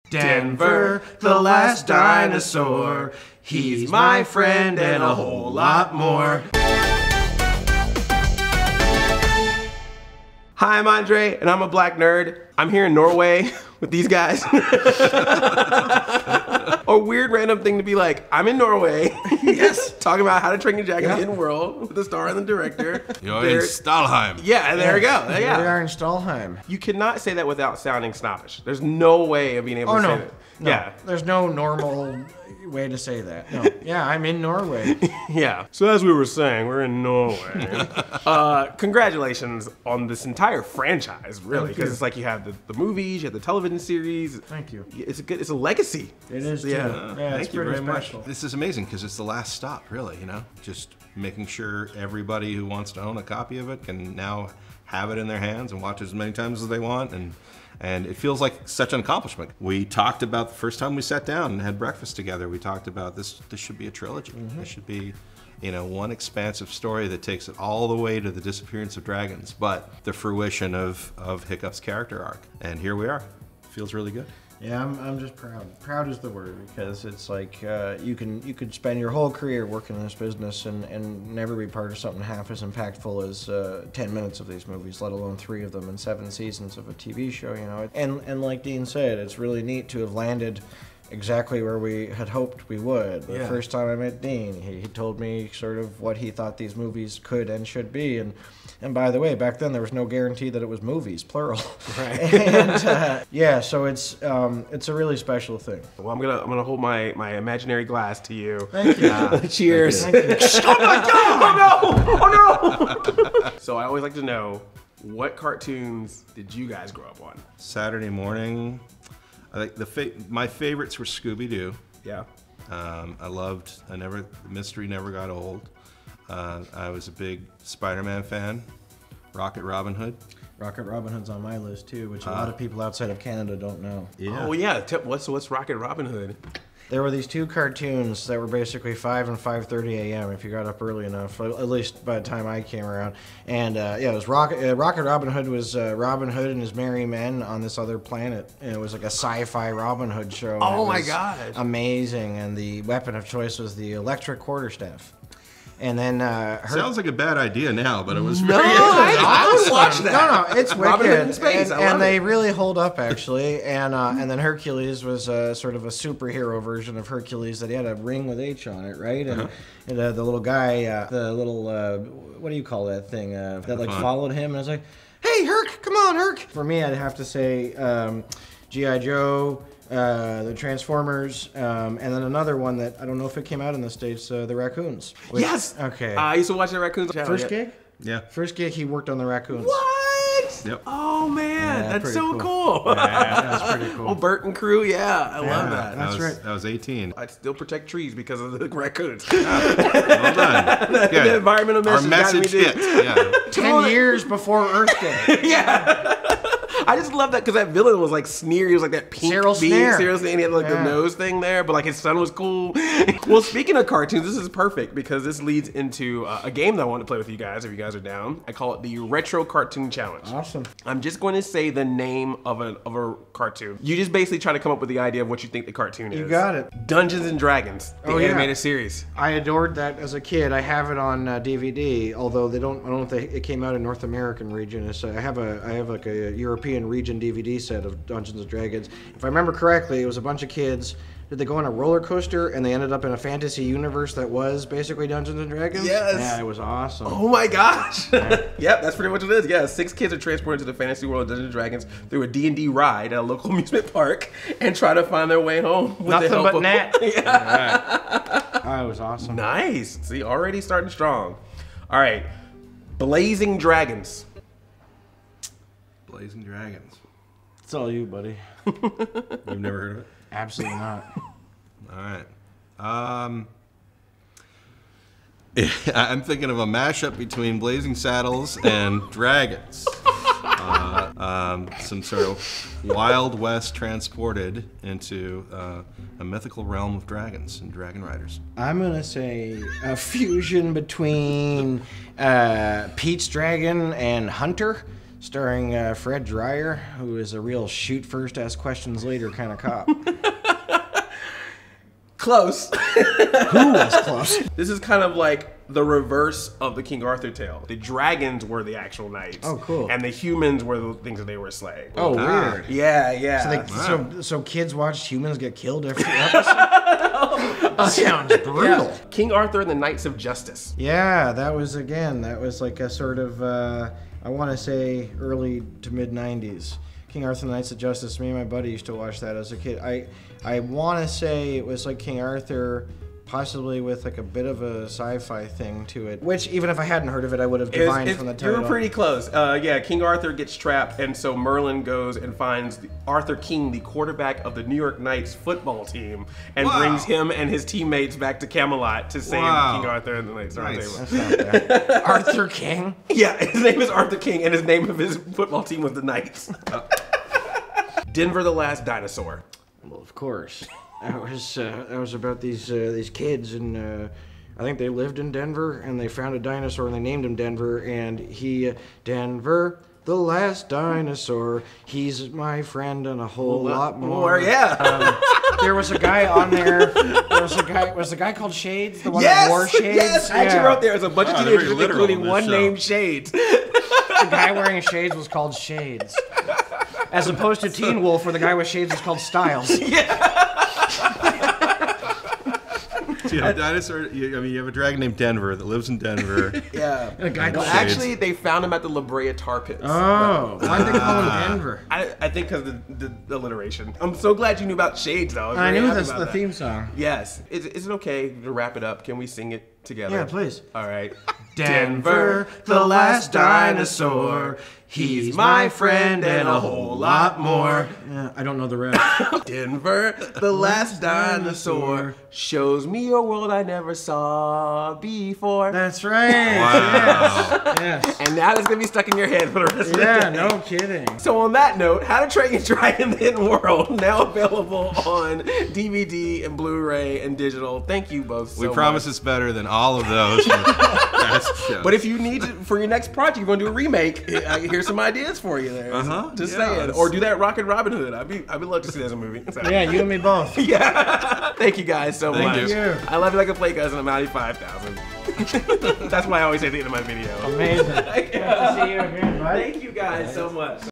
Denver, the last dinosaur. He's my friend and a whole lot more. Hi, I'm Andre, and I'm a black nerd. I'm here in Norway with these guys. A weird random thing to be like, I'm in Norway. Yes. Talking about How to Train Your Dragon Hidden World with the star and the director. You're in Stalheim. Yeah, there we go. We are in Stalheim. You cannot say that without sounding snobbish. There's no way of being able to say that. No, yeah. There's no normal way to say that. No. Yeah, I'm in Norway. Yeah. So as we were saying, we're in Norway. Congratulations on this entire franchise, really, because it's like you have the movies, you have the television series. Thank you. It's a legacy. It is. Yeah. Yeah, Thank it's you pretty very special. This is amazing because it's the last stop, really, you know? Just making sure everybody who wants to own a copy of it can now have it in their hands and watch it as many times as they want. And it feels like such an accomplishment. We talked about the first time we sat down and had breakfast together, we talked about this should be a trilogy. This should be, you know, one expansive story that takes it all the way to the disappearance of dragons, but the fruition of Hiccup's character arc. And here we are. Feels really good. Yeah, I'm just proud. Proud is the word, because it's like you could spend your whole career working in this business and never be part of something half as impactful as 10 minutes of these movies, let alone 3 of them and 7 seasons of a TV show, you know. And like Dean said, it's really neat to have landed exactly where we had hoped we would. The first time I met Dean, he told me sort of what he thought these movies could and should be, and by the way, back then there was no guarantee that it was movies, plural. Right. And yeah, so it's a really special thing. Well, I'm gonna hold my imaginary glass to you. Thank you. Cheers. Thank you. Oh my God! Oh no! Oh no! So I always like to know, what cartoons did you guys grow up on? Saturday morning, I think my favorites were Scooby-Doo. Yeah. I loved, the mystery never got old. I was a big Spider-Man fan. Rocket Robin Hood. Rocket Robin Hood's on my list too, which a lot of people outside of Canada don't know. Yeah. Oh yeah. What's Rocket Robin Hood? There were these 2 cartoons that were basically 5 and 5:30 a.m. if you got up early enough, at least by the time I came around. And yeah, it was Rocket Robin Hood was Robin Hood and his merry men on this other planet. And it was like a sci-fi Robin Hood show. Oh my God! Amazing. And the weapon of choice was the electric quarterstaff. And then sounds like a bad idea now, but it was No, very I would watch that. No, it's Robin Hood in wicked, space. and they really hold up actually. And then Hercules was sort of a superhero version of Hercules that he had a ring with H on it, right? And, the little guy, the little what do you call that thing that like followed him? And I was like, hey, Herc, come on, Herc. For me, I'd have to say G.I. Joe. The Transformers, and then another one that I don't know if it came out in the States, the Raccoons. Yes! Okay. I used to watch the Raccoons channel. First gig? Yeah. First gig, he worked on the Raccoons. What? Yep. Oh man, Yeah, that's so pretty cool. Yeah, that's pretty cool. Oh, Bert and crew, yeah, I love that. That's right. I was 18. I'd still protect trees because of the raccoons. Well done. The environmental Our message message hit. Yeah. 10 years before Earth Day. Yeah. I just love that because that villain was like Sneer. He was like that pink Cyril being Sneer. Cyril Sneer. And he had like the nose thing there, but like his son was cool. Well, speaking of cartoons, this is perfect because this leads into a game that I want to play with you guys if you guys are down. I call it the Retro Cartoon Challenge. Awesome. I'm just going to say the name of a cartoon. You just basically try to come up with the idea of what you think the cartoon is. You got it. Dungeons and Dragons, the animated series. I adored that as a kid. I have it on DVD, although I don't know if it came out in North American region. So I have like a European region DVD set of Dungeons and Dragons. If I remember correctly, it was a bunch of kids. Did they go on a roller coaster and they ended up in a fantasy universe that was basically Dungeons and Dragons? Yes. Yeah, it was awesome. Oh my gosh. Yep, that's pretty much what it is. Yeah, 6 kids are transported to the fantasy world of Dungeons and Dragons through a D&D ride at a local amusement park and try to find their way home with Nothing the help but of... Nat. Yeah. Oh, it was awesome. Nice. See, already starting strong. All right. Blazing Dragons. Blazing Dragons. It's all you, buddy. You've never heard of it? Absolutely not. All right. I'm thinking of a mashup between Blazing Saddles and Dragons. Some sort of Wild West transported into a mythical realm of dragons and dragon riders. I'm gonna say a fusion between Pete's Dragon and Hunter. starring Fred Dryer, who is a real shoot first, ask questions later kind of cop. Close. Who was close? This is kind of like the reverse of the King Arthur tale. The dragons were the actual knights. Oh, cool. And the humans were the things that they were slaying. Oh, weird. Yeah, yeah. So kids watched humans get killed every episode? That sounds brutal. Yeah. King Arthur and the Knights of Justice. Yeah, that was like a sort of, I want to say early to mid 90s. King Arthur and the Knights of Justice. Me and my buddy used to watch that as a kid. I want to say it was like King Arthur, possibly with like a bit of a sci-fi thing to it. Which, even if I hadn't heard of it, I would have divined from the title. You were pretty close. Yeah, King Arthur gets trapped, and so Merlin goes and finds Arthur King, the quarterback of the New York Knights football team, and brings him and his teammates back to Camelot to save King Arthur and the Knights. Nice. That's not bad. Arthur King? Yeah, his name is Arthur King, and his name of his football team was the Knights. Denver the Last Dinosaur. Well, of course. That was about these kids, and I think they lived in Denver, and they found a dinosaur, and they named him Denver, and Denver the Last Dinosaur, he's my friend and a whole lot more. Yeah. There was a guy on there. Was the guy called Shades? The one that wore shades? Yes, I actually wrote there's a bunch of teenagers, literal including in one this named Shades. The guy wearing shades was called Shades. As opposed to Teen Wolf, where the guy with shades was called Styles. So you have a dinosaur. You have a dragon named Denver that lives in Denver. Yeah. A guy called Actually, they found him at the La Brea Tar Pits. Oh, why did they call him Denver? I think because of the alliteration. I'm so glad you knew about Shades, though. I knew that's the theme song. Yes. Is it okay to wrap it up? Can we sing it together? Yeah, please. All right. Denver, the last dinosaur. He's my friend and a whole lot more. Yeah, I don't know the rest. Denver, the last dinosaur, shows me a world I never saw before. That's right. Wow. Yes. And now it's gonna be stuck in your head for the rest of the day. Yeah, no kidding. So on that note, How to Train Your Dragon: The Hidden World, now available on DVD and Blu-ray and digital. Thank you both so We promise much. it's better than all of those. Past shows. But if you need to, for your next project, you're going to do a remake, here's some ideas for you there. Just saying. Or do that Rockin' Robin Hood. I'd love to see that as a movie. So. Yeah, you and me both. Yeah. Thank you guys so much. Thank you. I love you like a play cousin. I'm out of 5,000. That's why I always say at the end of my video. Amazing. Good to see you again, bud. Thank you guys so much.